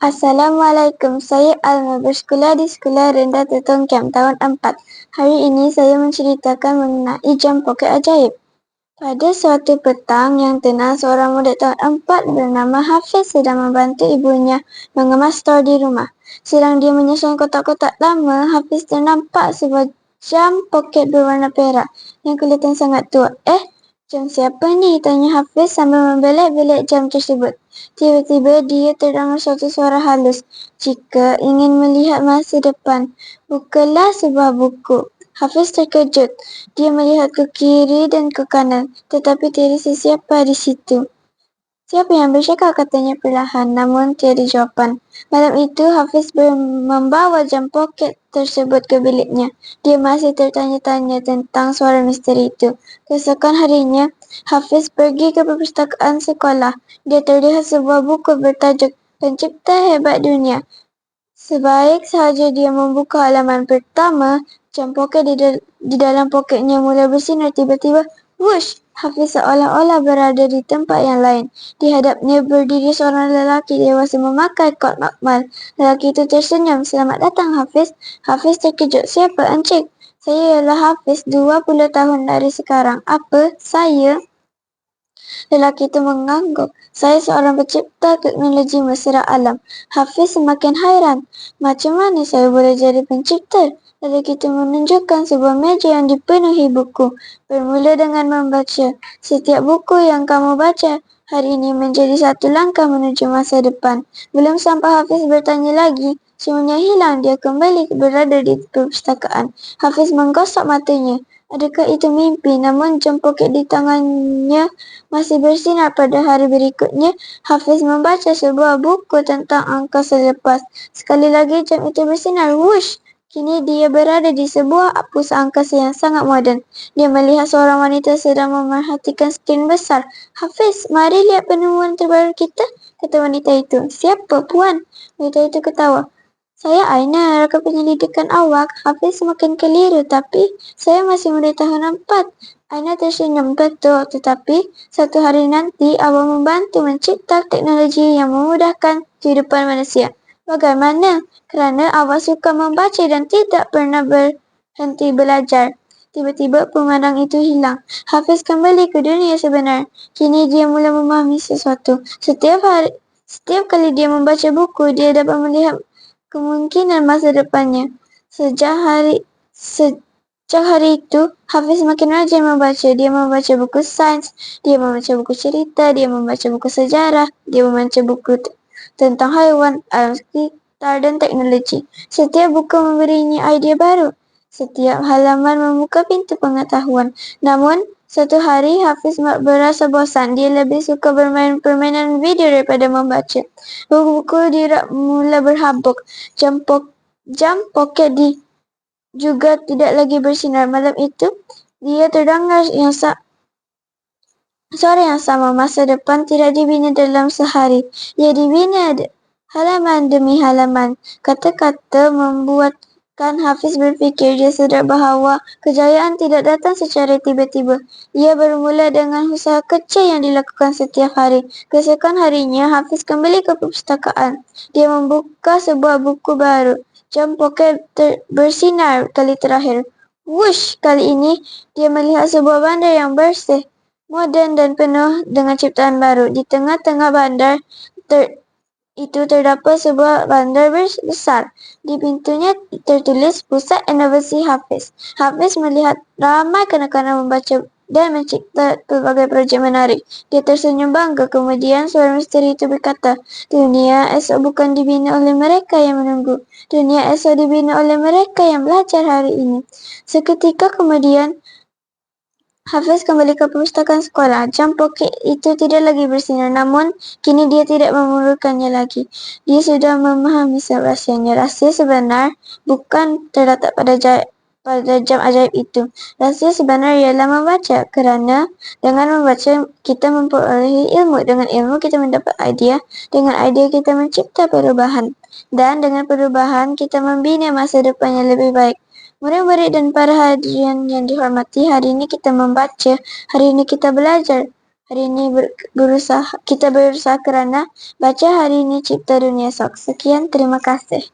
Assalamualaikum, saya Alma bersekolah di Sekolah Rendah Tetong Kem tahun 4. Hari ini saya menceritakan mengenai jam poket ajaib. Pada suatu petang yang tenang, seorang murid tahun 4 bernama Hafiz sedang membantu ibunya mengemas stor di rumah. Sedang dia menyusun kotak-kotak lama, Hafiz ternampak sebuah jam poket berwarna perak yang kelihatan sangat tua. Jam siapa ni? Tanya Hafiz sambil membelek-belek jam tersebut. Tiba-tiba dia terdengar suatu suara halus. Jika ingin melihat masa depan, bukalah sebuah buku. Hafiz terkejut. Dia melihat ke kiri dan ke kanan, tetapi tiada sesiapa di situ. Siapa yang bercakap? Katanya perlahan, namun tiada jawapan. Malam itu, Hafiz membawa jam poket tersebut ke biliknya. Dia masih tertanya-tanya tentang suara misteri itu. Keesokan harinya, Hafiz pergi ke perpustakaan sekolah. Dia terlihat sebuah buku bertajuk Pencipta Hebat Dunia. Sebaik sahaja dia membuka halaman pertama, jam poket di dalam poketnya mula bersinar. Tiba-tiba, wush! Hafiz seolah-olah berada di tempat yang lain. Di hadapnya berdiri seorang lelaki dewasa memakai kot makmal. Lelaki itu tersenyum. Selamat datang, Hafiz. Hafiz terkejut. Siapa, Encik? Saya ialah Hafiz, 20 tahun dari sekarang. Apa? Saya? Lelaki itu mengangguk. Saya seorang pencipta teknologi mesra alam. Hafiz semakin hairan. Macam mana saya boleh jadi pencipta? Lelaki itu menunjukkan sebuah meja yang dipenuhi buku. Bermula dengan membaca. Setiap buku yang kamu baca hari ini menjadi satu langkah menuju masa depan. Belum sampai Hafiz bertanya lagi, semuanya hilang. Dia kembali berada di perpustakaan. Hafiz menggosok matanya. Adakah itu mimpi? Namun jam poket di tangannya masih bersinar. Pada hari berikutnya, Hafiz membaca sebuah buku tentang angkasa lepas. Sekali lagi jam itu bersinar. Wush! Kini dia berada di sebuah pusat angkasa yang sangat moden. Dia melihat seorang wanita sedang memerhatikan skrin besar. Hafiz, mari lihat penemuan terbaru kita, kata wanita itu. Siapa, Puan? Wanita itu ketawa. Saya Aina, rakan penyelidikan awak. Hafiz semakin keliru, tapi saya masih murid tahun 4. Aina tersenyum. Betul, tetapi satu hari nanti awak membantu mencipta teknologi yang memudahkan kehidupan manusia. Bagaimana? Kerana awak suka membaca dan tidak pernah berhenti belajar. Tiba-tiba pemandang itu hilang. Hafiz kembali ke dunia sebenar. Kini dia mula memahami sesuatu. Setiap kali dia membaca buku, dia dapat melihat kemungkinan masa depannya. Sejak hari itu, Hafiz semakin rajin membaca. Dia membaca buku sains, dia membaca buku cerita, dia membaca buku sejarah, dia membaca buku tentang haiwan, alam sekitar dan teknologi. Setiap buku memberinya idea baru. Setiap halaman membuka pintu pengetahuan. Namun, satu hari Hafiz berasa bosan. Dia lebih suka bermain permainan video daripada membaca. Buku-buku dia mula berhabuk. Jam poket juga tidak lagi bersinar. Malam itu, dia terdengar suara yang sama. Masa depan tidak dibina dalam sehari. Ia dibina halaman demi halaman. Kata-kata membuatkan Hafiz berfikir. Dia sedar bahawa kejayaan tidak datang secara tiba-tiba. Ia bermula dengan usaha kecil yang dilakukan setiap hari. Keesokan harinya, Hafiz kembali ke perpustakaan. Dia membuka sebuah buku baru. Jam poket bersinar kali terakhir. Wush! Kali ini, dia melihat sebuah bandar yang bersih, moden dan penuh dengan ciptaan baru. Di tengah-tengah bandar itu terdapat sebuah bandar besar. Di pintunya tertulis Pusat Inovasi Hafiz. Hafiz melihat ramai kanak-kanak membaca dan mencipta pelbagai projek menarik. Dia tersenyum bangga. Kemudian suara misteri itu berkata, dunia esok bukan dibina oleh mereka yang menunggu. Dunia esok dibina oleh mereka yang belajar hari ini. Seketika kemudian, Hafiz kembali ke perpustakaan sekolah. Jam poket itu tidak lagi bersinar, namun kini dia tidak memerlukannya lagi. Dia sudah memahami rahasianya. Rahsia sebenar bukan terletak pada jam ajaib itu. Rahsia sebenar ialah membaca, kerana dengan membaca kita memperolehi ilmu. Dengan ilmu kita mendapat idea. Dengan idea kita mencipta perubahan. Dan dengan perubahan kita membina masa depan yang lebih baik. Murid-murid dan para hadirin yang dihormati, hari ini kita membaca, hari ini kita belajar. Hari ini kita berusaha kerana baca hari ini cipta dunia esok. Sekian, terima kasih.